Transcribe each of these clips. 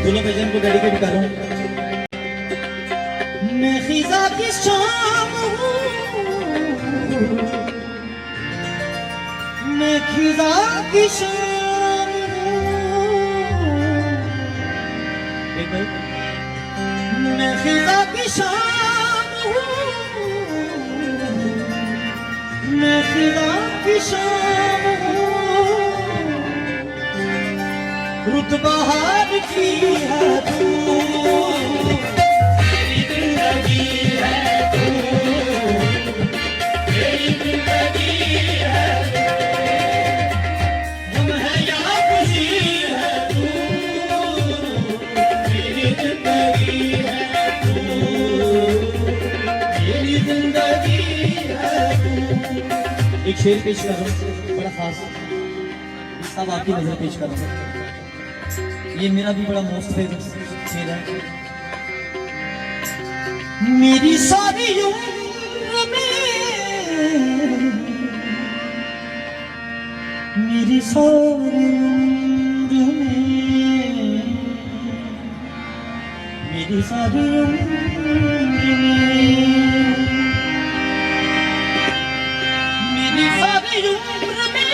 दूल्हा भाईजान को डेडिकेट करूं। मैं खिजा की शाम हूँ, मैं खिजा की शाम हूँ, मैं खिजा की शाम हूँ, मैं खिजा की शाम हूँ, रुत बहार की है तू, मेरी जिंदगी है तू, मेरी जिंदगी है तू, गम है या खुशी है तू, मेरी जिंदगी है तू, मेरी जिंदगी है तू। एक शेर पेश कर रहा हूँ बड़ा खास, सब आपकी नजर पेश कर रहा हूँ। ये मेरा भी बड़ा मोस्ट फेवरेट शेर है। मेरी सारी उम्र में, मेरी सारी उम्र में, मेरी सारी उम्र में, मेरी सारी उम्र में,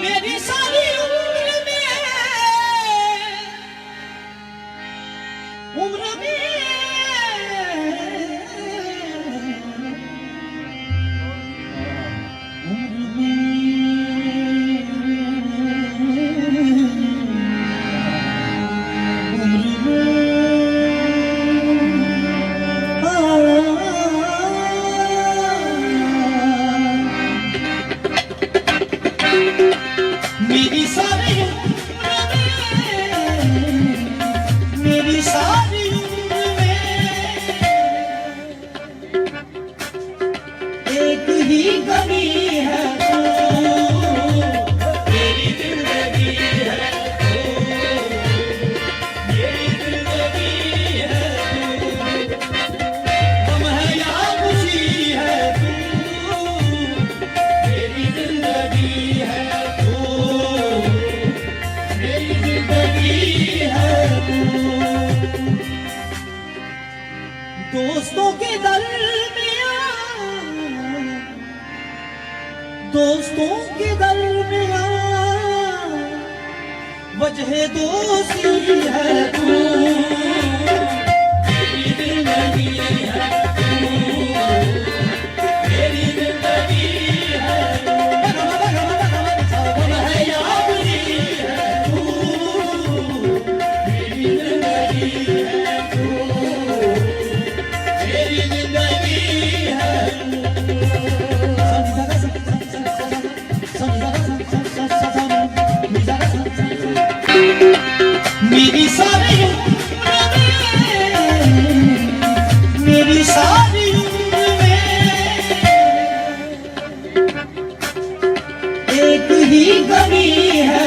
मेरी सारी उम्र में, उम्र में, उम्र में, उम्र में, मेरी सारी उम्र में, मेरी सारी उम्र में, एक ही कमी है तू, मेरी जिंदगी है तू, मेरी जिंदगी है तू, गम है या खुशी है तू, मेरी जिंदगी है तू, मेरी जिंदगी है तू। दोस्तों के दरमियां, दोस्तों के दरमियां वजह दोस्ती है तू, मेरी जिंदगी है तू, मेरी जिंदगी है तू, गम है या खुशी है तू, मेरी जिंदगी है तू, मेरी जिंदगी है तू। मेरी सारी उम्र में, मेरी सारी उम्र में, एक ही कमी है